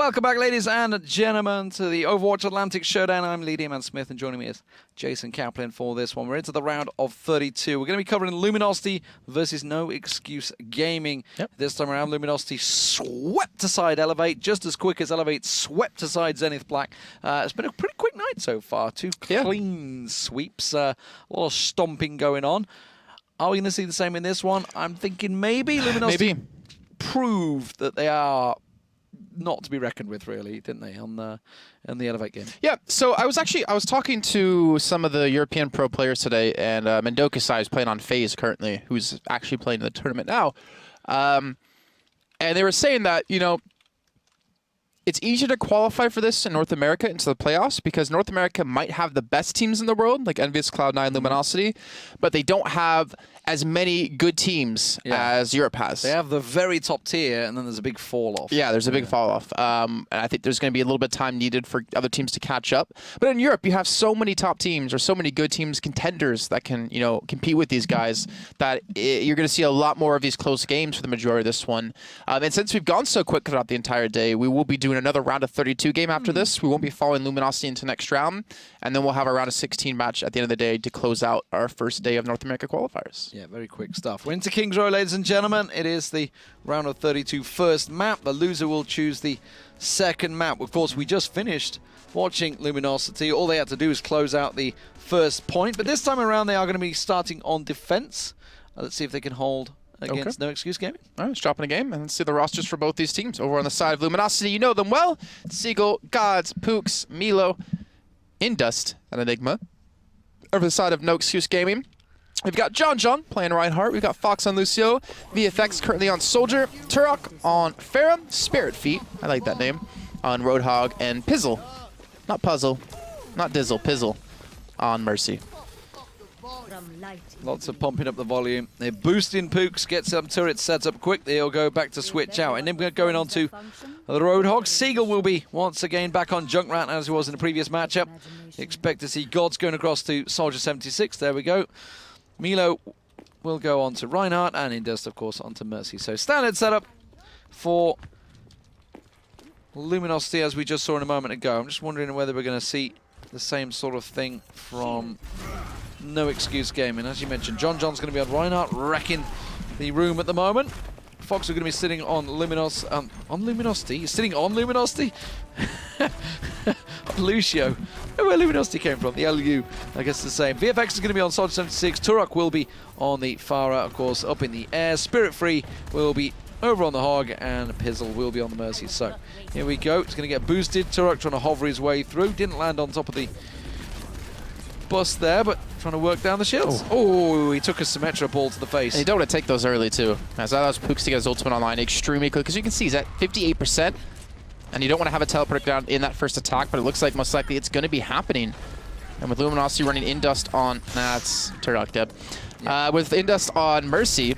Welcome back, ladies and gentlemen, to the Overwatch Atlantic Showdown. I'm Lee D-Man Smith, and joining me is Jason Kaplan for this one. We're into the round of 32. We're going to be covering Luminosity versus No Excuse Gaming. This time around, Luminosity swept aside Elevate, just as quick as Elevate swept aside Zenith Black. It's been a pretty quick night so far. Two clean sweeps, a lot of stomping going on. Are we going to see the same in this one? I'm thinking maybe Luminosity proved that they are not to be reckoned with, really, didn't they, on the Elevate game? Yeah. So I was talking to some of the European pro players today, and Mendoka Sai is playing on FaZe currently, who's actually playing in the tournament now, and they were saying that it's easier to qualify for this in North America into the playoffs because North America might have the best teams in the world, like Envious, Cloud9, Luminosity, but they don't have as many good teams as Europe has. They have the very top tier, and then there's a big fall-off. Yeah, there's a big fall-off. And I think there's going to be a little bit of time needed for other teams to catch up. But in Europe, you have so many top teams or so many good teams, contenders that can, compete with these guys that you're going to see a lot more of these close games for the majority of this one. And since we've gone so quick throughout the entire day, we will be doing another round of 32 game after this. We won't be following Luminosity into next round, and then we'll have a round of 16 match at the end of the day to close out our first day of North America qualifiers. Yeah, very quick stuff. We're into King's Row, ladies and gentlemen. It is the round of 32 first map. The loser will choose the second map. Of course, we just finished watching Luminosity. All they had to do is close out the first point, but this time around they are going to be starting on defense. Let's see if they can hold against No Excuse Gaming. All right, let's drop in a game and let's see the rosters for both these teams. Over on the side of Luminosity, you know them well. Seagull, Gods, Pooks, Milo, Indust, and Enigma. Over the side of No Excuse Gaming, we've got John playing Reinhardt. We've got Fox on Lucio. VFX currently on Soldier. Turok on Pharah. Spirit Feet, I like that name, on Roadhog. And Pizzle, not Puzzle, not Dizzle, Pizzle on Mercy. Lots of pumping up the volume. They're boosting Pooks, get some turrets set up quick. They'll go back to switch out. And then we're going on to the Roadhog. Seagull will be once again back on Junkrat as he was in the previous matchup. Expect to see Gods going across to Soldier 76. There we go. Milo will go on to Reinhardt, and Indust, of course, onto Mercy. So standard setup for Luminosity as we just saw in a moment ago. I'm just wondering whether we're going to see the same sort of thing from No Excuse Gaming. As you mentioned, John's going to be on Reinhardt, wrecking the room at the moment. Fox are going to be sitting on Luminosity. He's sitting on Luminosity? Lucio. Where Luminosity came from, the LU, I guess the same. VFX is going to be on Soldier 76. Turok will be on the Pharah, of course, up in the air. Spirit Free will be over on the Hog, and Pizzle will be on the Mercy. So here we go. It's going to get boosted. Turok trying to hover his way through. Didn't land on top of the bus there, but trying to work down the shields. Oh, he took a Symmetra ball to the face. And you don't want to take those early, too. As that allows Pooks to get his ultimate online extremely quick. Because you can see he's at 58%. And you don't want to have a teleport down in that first attack, but it looks like most likely it's going to be happening. And with Luminosity running Indust on... That's Turok dead. With Indust on Mercy,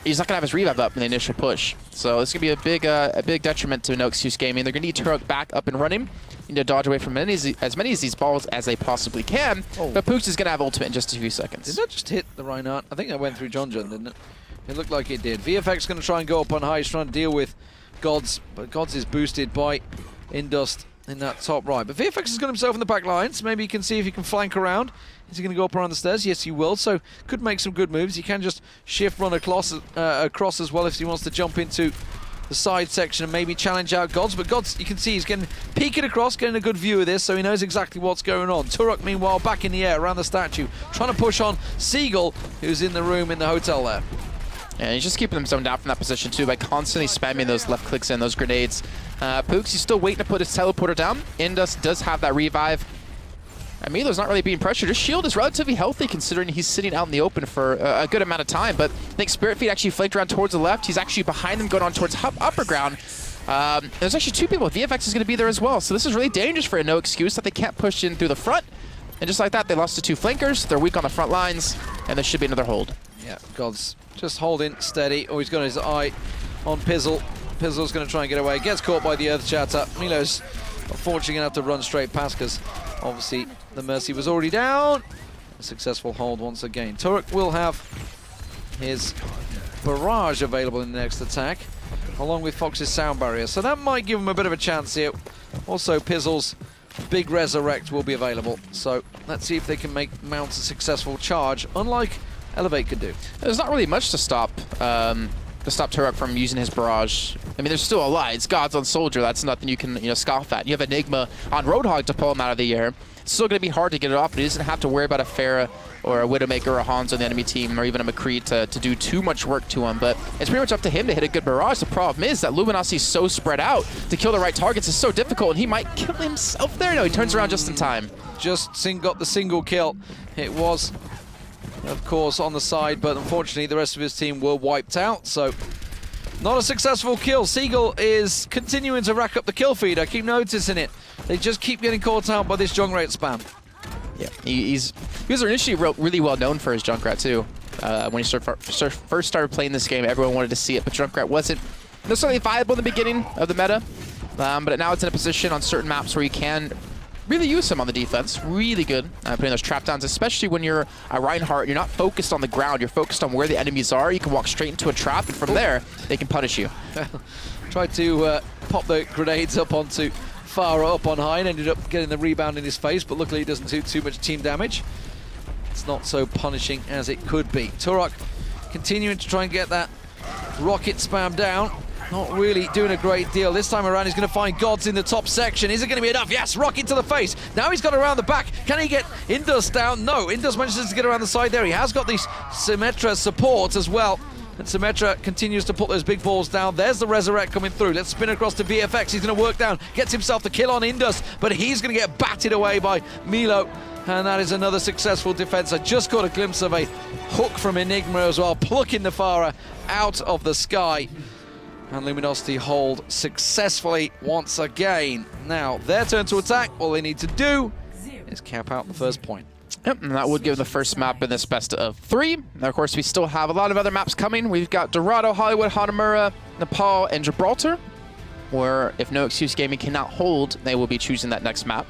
he's not going to have his revive up in the initial push. So this is going to be a big detriment to No Excuse Gaming. They're going to need Turok back up and running. Need to dodge away from as many of these balls as they possibly can. But Pooks is going to have ultimate in just a few seconds. Did that just hit the Reinhardt? I think that went through John, didn't it? It looked like it did. VFX is going to try and go up on high. He's trying to deal with Gods, but Gods is boosted by Indust in that top right. But VFX has got himself in the back lines. Maybe he can see if he can flank around. Is he going to go up around the stairs? Yes, he will. So could make some good moves. He can just shift run across as well if he wants to jump into the side section and maybe challenge out Gods. But Gods, you can see he's peeking across, getting a good view of this, so he knows exactly what's going on. Turok, meanwhile, back in the air around the statue, trying to push on Seagull, who's in the room in the hotel there. And he's just keeping them zoned out from that position too by constantly spamming those left clicks and those grenades. Pooks, he's still waiting to put his teleporter down. Indus does have that revive. Milo's not really being pressured. His shield is relatively healthy considering he's sitting out in the open for a good amount of time. But I think Spirit Feet actually flanked around towards the left. He's actually behind them going on towards upper ground. There's actually two people. VFX is going to be there as well. So this is really dangerous for a No Excuse that they can't push in through the front. And just like that, they lost to two flankers. They're weak on the front lines. And there should be another hold. Yeah, God's just holding steady. Oh, he's got his eye on Pizzle. Pizzle's going to try and get away. Gets caught by the Earth Shatter. Milo's unfortunately going to have to run straight past because obviously the Mercy was already down. A successful hold once again. Turok will have his barrage available in the next attack. along with Fox's sound barrier. So that might give him a bit of a chance here. Also, Pizzle's big resurrect will be available. So let's see if they can mount a successful charge, unlike Elevate could do. There's not really much to stop Turok from using his barrage. I mean, there's still a lot. It's Gods on Soldier. That's nothing you can scoff at. You have Enigma on Roadhog to pull him out of the air. It's still going to be hard to get it off, but he doesn't have to worry about a Pharah or a Widowmaker or a Hans on the enemy team, or even a McCree to do too much work to him. But it's pretty much up to him to hit a good barrage. The problem is that Luminosity is so spread out. To kill the right targets is so difficult, and he might kill himself there. No, he turns around just in time. Just got the single kill. It was, of course, on the side, but unfortunately the rest of his team were wiped out, so not a successful kill. Seagull is continuing to rack up the kill feed. I keep noticing it. They just keep getting caught out by this Junkrat spam. Yeah, he was initially really well known for his Junkrat too. When he first started playing this game, everyone wanted to see it, but Junkrat wasn't necessarily viable in the beginning of the meta. But now it's in a position on certain maps where you can really use him on the defense. Really good putting those trap downs, especially when you're a Reinhardt. You're not focused on the ground. You're focused on where the enemies are. You can walk straight into a trap, and from there, they can punish you. Tried to pop the grenades up onto Farah up on high and ended up getting the rebound in his face, but luckily he doesn't do too much team damage. It's not so punishing as it could be. Turok continuing to try and get that rocket spam down. Not really doing a great deal. This time around, he's going to find Gods in the top section. Is it going to be enough? Yes, rocket to the face. Now he's got around the back. Can he get Indus down? No, Indus manages to get around the side there. He has got these Symmetra support as well. And Symmetra continues to put those big balls down. There's the Resurrect coming through. Let's spin across to VFX. He's going to work down. Gets himself the kill on Indus, but he's going to get batted away by Milo. And that is another successful defense. I just got a glimpse of a hook from Enigma as well, plucking the Farah out of the sky. And Luminosity hold successfully once again. Now, their turn to attack. All they need to do is cap out the first point. Yep, and that would give the first map in this best of 3. Now, of course, we still have a lot of other maps coming. We've got Dorado, Hollywood, Hanamura, Nepal, and Gibraltar, where if No Excuse Gaming cannot hold, they will be choosing that next map.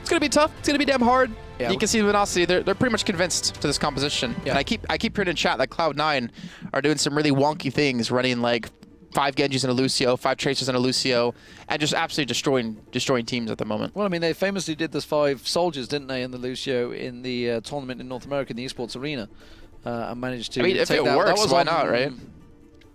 It's going to be tough. It's going to be damn hard. Yeah, you can see Luminosity, they're pretty much convinced to this composition. Yeah. And I keep hearing in chat that Cloud9 are doing some really wonky things, running like 5 Genjis and a Lucio, 5 Tracers and a Lucio, and just absolutely destroying teams at the moment. Well, I mean, they famously did this 5 Soldiers, didn't they, in the Lucio in the tournament in North America, in the esports arena, and managed to I mean, if it works, that was why not, right?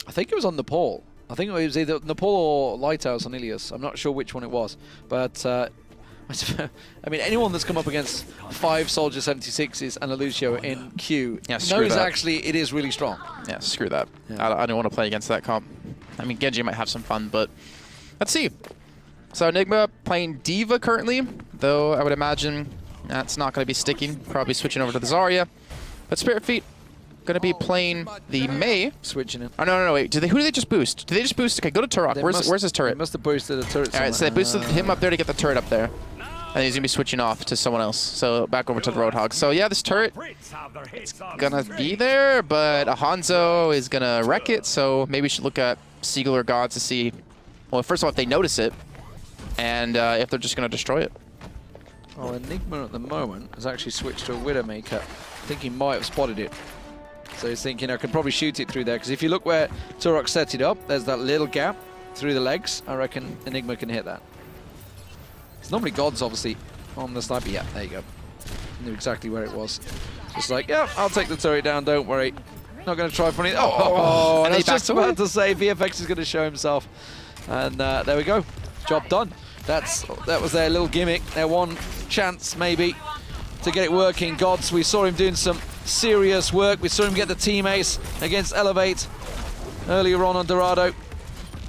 I think it was on Nepal. I think it was either Nepal or Lighthouse on Ilias. I'm not sure which one it was, but I mean, anyone that's come up against 5 Soldier 76s and a Lucio in queue knows actually it is really strong. Yeah, screw that. Yeah. I don't want to play against that comp. I mean, Genji might have some fun, but let's see. So Enigma playing D.Va currently, though I would imagine that's not going to be sticking. Probably switching over to the Zarya. But Spirit Feet going to be playing the Mei. Switching it. Oh, no, wait. Who did they just boost? Did they just boost? Okay, go to Turok. Where's his turret? They must have boosted the turret. All right, so they boosted him up there to get the turret up there. And he's going to be switching off to someone else. So back over to the Roadhog. So yeah, this turret is going to be there, but Hanzo is going to wreck it. So maybe we should look at Seagull or Gods to see, well, first of all, if they notice it, and if they're just going to destroy it. Well, Enigma at the moment has actually switched to a Widowmaker. I think he might have spotted it. So he's thinking I could probably shoot it through there, because if you look where Turok set it up, there's that little gap through the legs. I reckon Enigma can hit that. It's normally Gods, obviously, on the sniper. Yeah, there you go. Knew exactly where it was. Just like, yeah, I'll take the turret down, don't worry. Not going to try for anything. Oh, and I was just about to say VFX is going to show himself. And there we go. Job done. That was their little gimmick, their one chance, maybe, to get it working. Gods, we saw him doing some serious work. We saw him get the team ace against Elevate earlier on Dorado.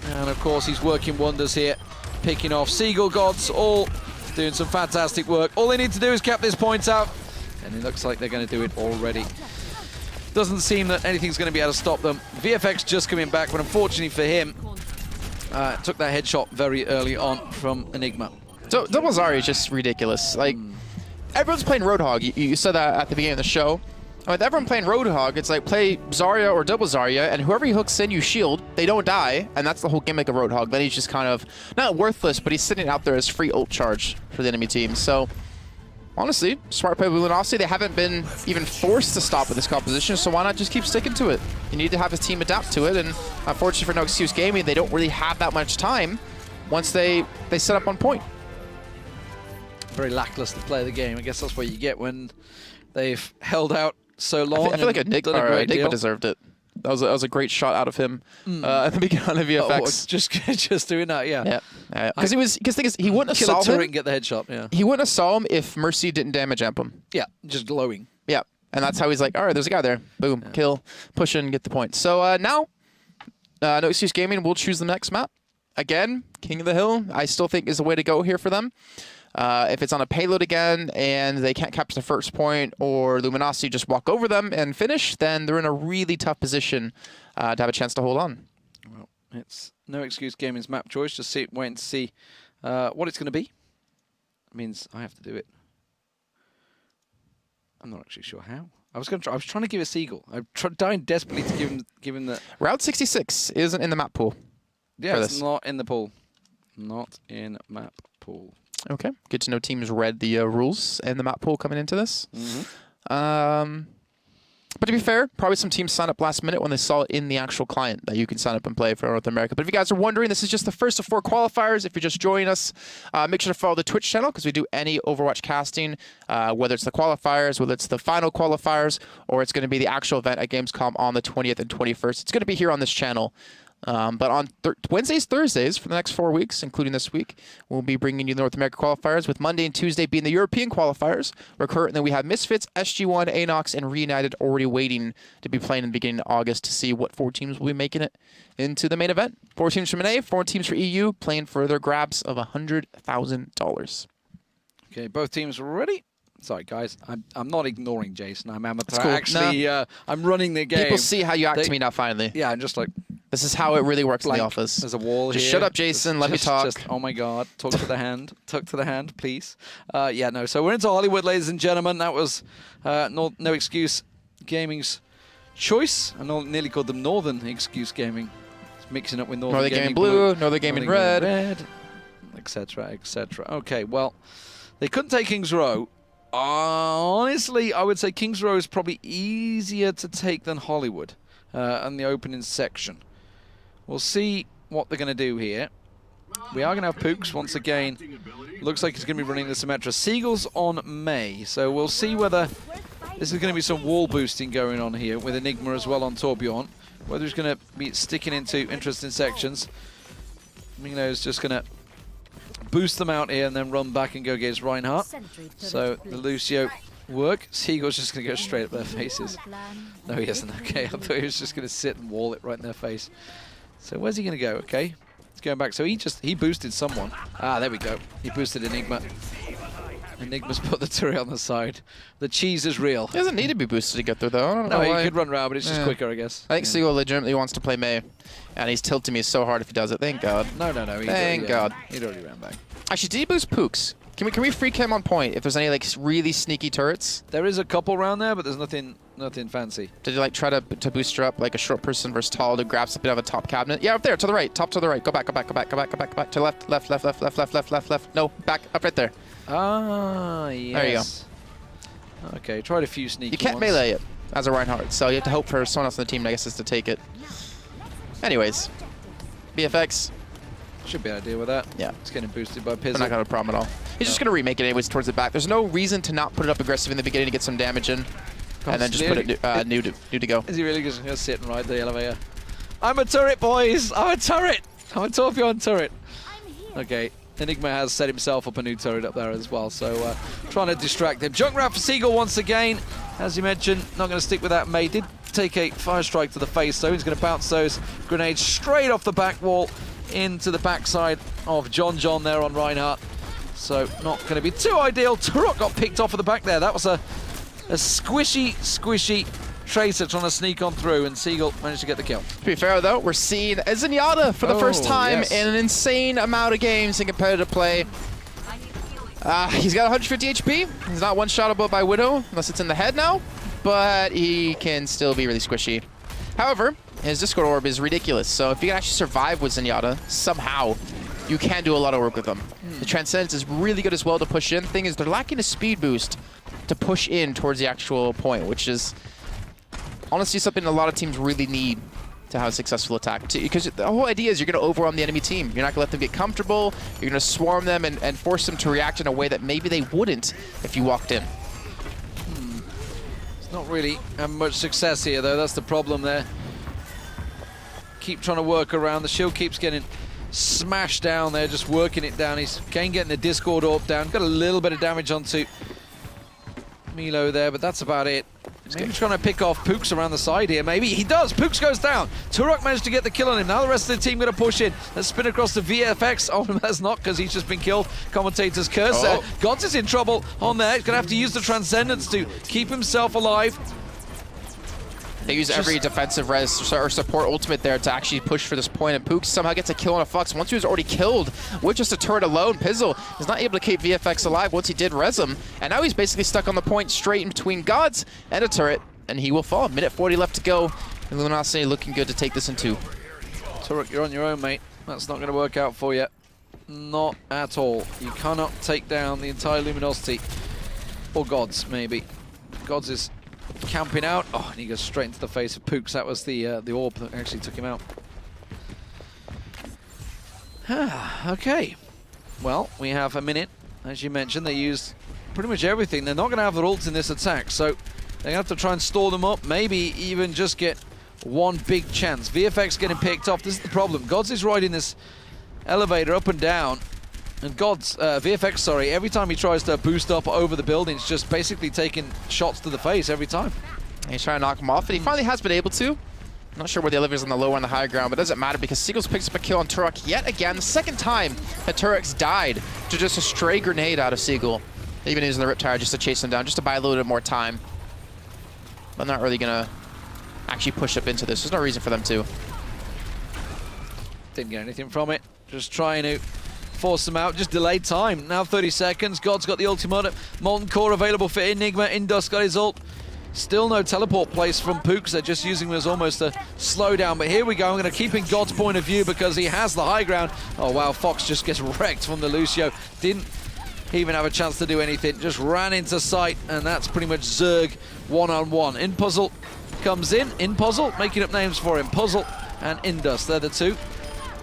And, of course, he's working wonders here. Picking off Seagull, Gods, all doing some fantastic work. All they need to do is cap this point out, and it looks like they're going to do it already. Doesn't seem that anything's going to be able to stop them. VFX just coming back, but unfortunately for him, took that headshot very early on from Enigma. So Double Zarya is just ridiculous. Like, everyone's playing Roadhog. You said that at the beginning of the show. With everyone playing Roadhog, it's like play Zarya or Double Zarya, and whoever he hooks in, you shield. They don't die, and that's the whole gimmick of Roadhog. Then he's just kind of, not worthless, but he's sitting out there as free ult charge for the enemy team. So, honestly, smart play with Luminosity. They haven't been even forced to stop with this composition, so why not just keep sticking to it? You need to have his team adapt to it, and unfortunately for No Excuse Gaming, they don't really have that much time once they set up on point. Very lackluster play of the game. I guess that's what you get when they've held out so long. I feel like Enigma deserved it. That was a great shot out of him at the beginning of VFX. Just doing that, yeah. Because the thing is, he wouldn't have saw him. And get the headshot. Yeah. He wouldn't have saw him if Mercy didn't damage amp him. Yeah, just glowing. Yeah, and that's how he's like, all right, there's a guy there. Boom, kill, push in, get the point. So now, No Excuse Gaming will choose the next map. Again, King of the Hill, I still think is the way to go here for them. If it's on a payload again and they can't capture the first point, or Luminosity just walk over them and finish, then they're in a really tough position to have a chance to hold on. Well, it's No Excuse Gaming's map choice. Just wait to see what it's going to be. It means I have to do it. I'm not actually sure how. I was trying to give it Seagull. I'm dying desperately to give him the Route 66 isn't in the map pool. Yeah, it's not in the pool. Not in map pool. Okay, good to know teams read the rules and the map pool coming into this. But to be fair, probably some teams signed up last minute when they saw it in the actual client that you can sign up and play for North America. But if you guys are wondering, this is just the first of 4 qualifiers. If you're just joining us, make sure to follow the Twitch channel because we do any Overwatch casting, whether it's the qualifiers, whether it's the final qualifiers, or it's going to be the actual event at Gamescom on the 20th and 21st. It's going to be here on this channel. But on Wednesdays, Thursdays, for the next 4 weeks, including this week, we'll be bringing you the North America qualifiers, with Monday and Tuesday being the European qualifiers. Where currently we have Misfits, SG1, Anox, and Reunited already waiting to be playing in the beginning of August to see what 4 teams will be making it into the main event. 4 teams from NA, 4 teams for EU, playing for their grabs of $100,000. Okay, both teams ready? Sorry, guys. I'm not ignoring Jason. I'm amateur. Cool. Actually, I'm running the game. People see how you act to me now, finally. Yeah, I'm just like... This is how it really works in the office. There's a wall just here. Shut up, Jason. Let me talk. Oh my God. Talk to the hand. Talk to the hand, please. Yeah, no. So we're into Hollywood, ladies and gentlemen. That was No Excuse Gaming's choice. I nearly called them Northern Excuse Gaming. It's mixing up with Northern Gaming Blue, Northern Gaming Red, etc., etc. Okay, well, they couldn't take Kings Row. Honestly, I would say Kings Row is probably easier to take than Hollywood on the opening section. We'll see what they're going to do here. We are going to have Pooks once again. Looks like he's going to be running the Symmetra. Seagulls on May, so we'll see whether this is going to be some wall boosting going on here with Enigma as well on Torbjorn. Whether he's going to be sticking into interesting sections. Mino is just going to boost them out here and then run back and go against Reinhardt. So the Lucio work. Seagull's just going to go straight up their faces. No, he isn't. Okay, I thought he was just going to sit and wall it right in their face. So where's he going to go? Okay, he's going back. So he boosted someone. Ah, there we go. He boosted Enigma. Enigma's put the turret on the side. The cheese is real. He doesn't need to be boosted to get there, though. I don't know why. He could run around, but it's just quicker, I guess. I think Seagull legitimately wants to play May, and he's tilting me so hard if he does it. Thank God. No. Thank God. He'd already ran back. Actually, did he boost Pooks? Can we freak him on point if there's any like really sneaky turrets? There is a couple around there, but there's nothing fancy. Did you like try to boost her up like a short person versus tall to grab something out of a top cabinet? Yeah, up there to the right, top to the right. Go back. To the left. No, back up right there. Ah, yes. There you go. Okay, tried a few sneaky You can't ones. melee it as a Reinhardt, so you have to hope for someone else on the team, I guess, is to take it. Anyways, BFX. Should be able to deal with that. Yeah. It's getting boosted by Pizzle. We're not going to have a problem at all. He's just going to remake it anyways towards the back. There's no reason to not put it up aggressive in the beginning to get some damage in. And then just put it new to go. Is he really just going to sit and ride the elevator? I'm a turret, boys! I'm a turret! I'm a Torbjorn turret. Okay. Enigma has set himself up a new turret up there as well, so trying to distract him. Junkrat for Seagull once again. As you mentioned, not going to stick with that. May did take a fire strike to the face, though. He's going to bounce those grenades straight off the back wall into the backside of John there on Reinhardt. So not going to be too ideal. Turok got picked off at the back there. That was a squishy Tracer trying to sneak on through, and Seagull managed to get the kill. To be fair, though, we're seeing Zenyatta for the first time in an insane amount of games in competitive play. He's got 150 HP. He's not one-shottable by Widow, unless it's in the head now, but he can still be really squishy. However, his Discord orb is ridiculous, so if you can actually survive with Zenyatta somehow, you can do a lot of work with them. The Transcendence is really good as well to push in. Thing is, they're lacking a speed boost to push in towards the actual point, which is honestly something a lot of teams really need to have a successful attack. Because the whole idea is you're going to overwhelm the enemy team. You're not going to let them get comfortable. You're going to swarm them and force them to react in a way that maybe they wouldn't if you walked in. It's not really having much success here, though. That's the problem there. Keep trying to work around. The shield keeps getting smashed down there, just working it down. He's getting the Discord AWP down. Got a little bit of damage onto Milo there, but that's about it. Maybe trying to pick off Pooks around the side here. Maybe he does. Pooks goes down. Turok managed to get the kill on him. Now the rest of the team going to push in. Let's spin across to VFX. Oh, that's not, because he's just been killed. Commentator's curse there. Gods is in trouble on there. He's going to have to use the Transcendence to keep himself alive. They use every defensive res or support ultimate there to actually push for this point, and Pooks somehow gets a kill on a Flux. Once he was already killed with just a turret alone, Pizzle is not able to keep VFX alive once he did res him, and now he's basically stuck on the point straight in between Gods and a turret, and he will fall. Minute 40 left to go, and Luminosity looking good to take this in 2. Turok, you're on your own, mate. That's not going to work out for you. Not at all. You cannot take down the entire Luminosity. Or Gods, maybe. Gods is camping out. Oh, and he goes straight into the face of Pooks. That was the orb that actually took him out. Okay. Well, we have a minute. As you mentioned, they used pretty much everything. They're not going to have their ults in this attack, so they have to try and stall them up. Maybe even just get one big chance. VFX getting picked off. This is the problem. Gods is riding this elevator up and down. And Gods, VFX, sorry, every time he tries to boost up over the buildings, just basically taking shots to the face every time. And he's trying to knock him off, and he finally has been able to. Not sure where the elevator's on the lower and the higher ground, but it doesn't matter because Seagulls picks up a kill on Turok yet again. The second time that Turok's died to just a stray grenade out of Seagull. Even using the Riptire just to chase him down, just to buy a little bit more time. But not really going to actually push up into this. There's no reason for them to. Didn't get anything from it. Just trying to force them out, just delayed time. Now 30 seconds. God's got the ultimate. Molten Core available for Enigma. Indus got his ult. Still no teleport place from Pooks. They're just using him as almost a slowdown. But here we go. I'm going to keep in God's point of view because he has the high ground. Oh, wow. Fox just gets wrecked from the Lucio. Didn't even have a chance to do anything. Just ran into sight. And that's pretty much Zerg one-on-one. In Puzzle comes in. In Puzzle, making up names for him. Puzzle and Indus. They're the two.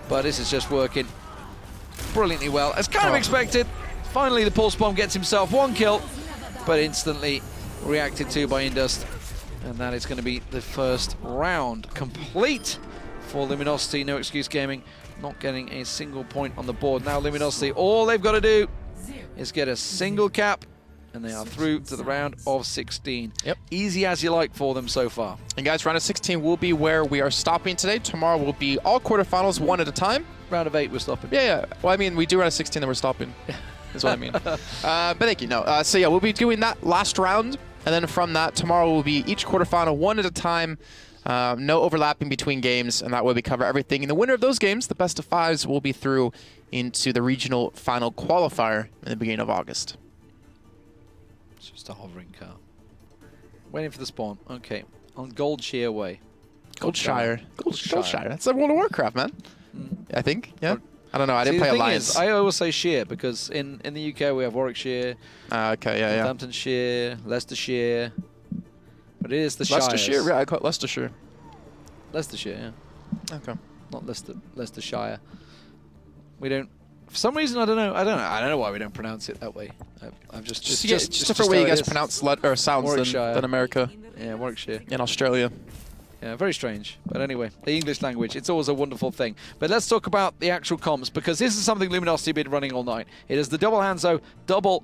But this is just working brilliantly well, as kind of expected. Finally, the Pulse Bomb gets himself one kill, but instantly reacted to by Indust. And that is going to be the first round complete for Luminosity. No Excuse Gaming not getting a single point on the board. Now Luminosity, all they've got to do is get a single cap, and they are through to the round of 16. Yep. Easy as you like for them so far. And guys, round of 16 will be where we are stopping today. Tomorrow will be all quarterfinals, one at a time. Round of 8 we're stopping. Yeah. Well, I mean, we do round of 16 and we're stopping. Is what I mean. But thank you. No. So yeah, we'll be doing that last round. And then from that, tomorrow will be each quarterfinal, one at a time. No overlapping between games. And that way we cover everything. And the winner of those games, the best of fives, will be through into the regional final qualifier in the beginning of August. It's just a hovering car. Waiting for the spawn. Okay. On Gold Shear Way. Goldshire. Goldshire. That's like World of Warcraft, man. I think. Yeah. I don't know. I didn't play Alliance. I always say Shear because in the UK we have Warwickshire, okay, yeah. Northamptonshire, Leicestershire. But it is the Shires. Leicestershire? Yeah, I call it Leicestershire. Leicestershire, yeah. Okay. Not Leicestershire. We don't. For some reason, I don't know why we don't pronounce it that way. I've just different way you guys pronounce sounds than America. Yeah, Warwickshire. In Australia. Yeah, very strange. But anyway, the English language, it's always a wonderful thing. But let's talk about the actual comms, because this is something Luminosity have been running all night. It is the double Hanzo, double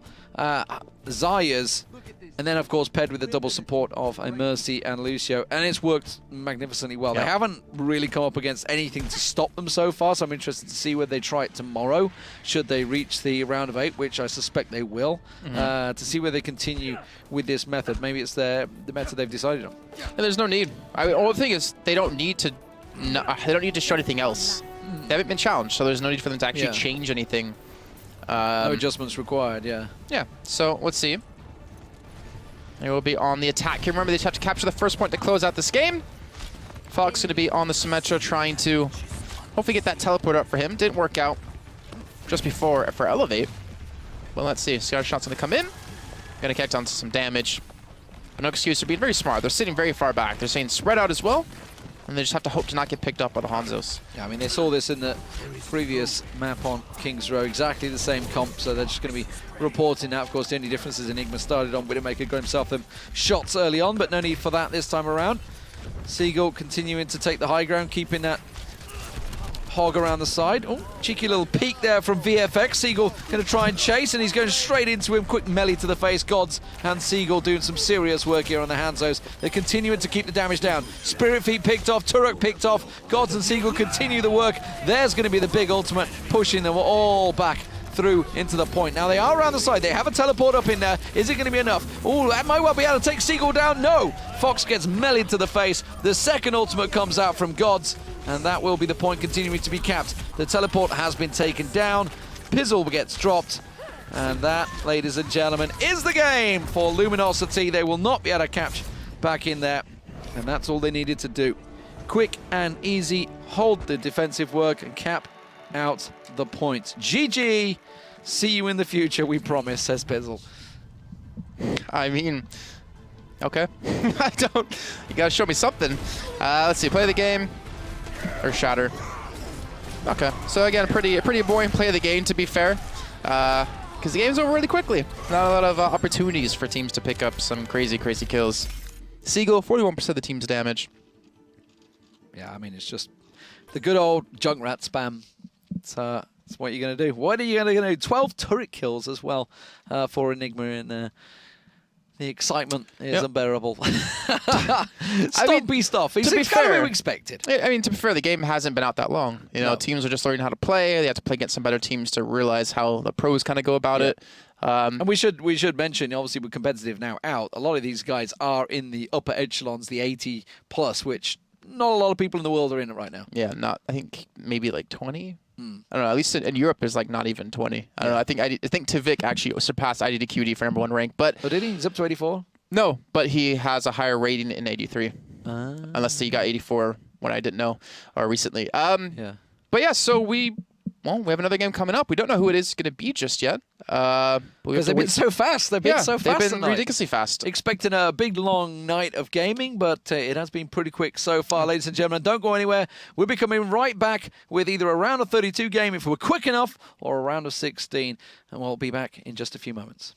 Zaya's, and then, of course, paired with the double support of a Mercy and Lucio. And it's worked magnificently well. Yeah. They haven't really come up against anything to stop them so far, so I'm interested to see whether they try it tomorrow, should they reach the round of 8, which I suspect they will, to see where they continue with this method. Maybe it's the method they've decided on. And there's no need. I mean, the thing is, they don't need to show anything else. They haven't been challenged, so there's no need for them to actually change anything. No adjustments required, yeah. Yeah, so let's see. They will be on the attack here. Remember, they just have to capture the first point to close out this game. Fox going to be on the Symmetra trying to hopefully get that teleport up for him. Didn't work out. just before for Elevate. Well, let's see. Scar shot's going to come in. Going to catch down to some damage. But no excuse for being very smart. They're sitting very far back. They're staying spread out as well. And they just have to hope to not get picked up by the Hanzos. Yeah, I mean, they saw this in the previous map on King's Row. Exactly the same comp, so they're just going to be reporting that. Of course, the only difference is Enigma started on Widowmaker, got himself them shots early on, but no need for that this time around. Seagull continuing to take the high ground, keeping that hog around the side. Oh, cheeky little peek there from VFX. Seagull going to try and chase, and he's going straight into him. Quick melee to the face. Gods and Seagull doing some serious work here on the Hanzos. They're continuing to keep the damage down. Spirit Feet picked off. Turok picked off. Gods and Seagull continue the work. There's going to be the big ultimate, pushing them all back through into the point. Now they are around the side. They have a teleport up in there. Is it going to be enough? Oh, that might well be able to take Seagull down. No! Fox gets meleeed to the face. The second ultimate comes out from Gods, and that will be the point continuing to be capped. The teleport has been taken down. Pizzle gets dropped. And that, ladies and gentlemen, is the game for Luminosity. They will not be able to catch back in there. And that's all they needed to do. Quick and easy. Hold the defensive work and cap out the points. GG. See you in the future, we promise, says Pizzle. I mean, okay. I don't... You gotta show me something. Let's see. Play the game. Or shatter. Okay. So again, a pretty boring play of the game, to be fair. Because the game's over really quickly. Not a lot of opportunities for teams to pick up some crazy kills. Seagull, 41% of the team's damage. Yeah, I mean, it's just the good old Junkrat spam. It's what you're going to do. What are you going to do? 12 turret kills as well for Enigma in there. The excitement is unbearable. Stumpy stuff. It's kind of what we expected. I mean, to be fair, the game hasn't been out that long. You know, teams are just learning how to play. They have to play against some better teams to realize how the pros kind of go about it. And we should mention, obviously, with competitive now out, a lot of these guys are in the upper echelons, the 80 plus, which not a lot of people in the world are in it right now. Yeah, I think maybe like 20. I don't know. At least in Europe, there's like not even 20. I don't know. I think Tivik actually surpassed IDDQD for #1 rank, but did he? He's up to 84. No, but he has a higher rating in 83. Unless he got 84 when I didn't know, or recently. But yeah, so we have another game coming up. We don't know who it is going to be just yet. Because they've been so fast. They've been so fast. They've been tonight. ridiculously fast. Expecting a big, long night of gaming, but it has been pretty quick so far, ladies and gentlemen. Don't go anywhere. We'll be coming right back with either a round of 32 game if we're quick enough, or a round of 16. And we'll be back in just a few moments.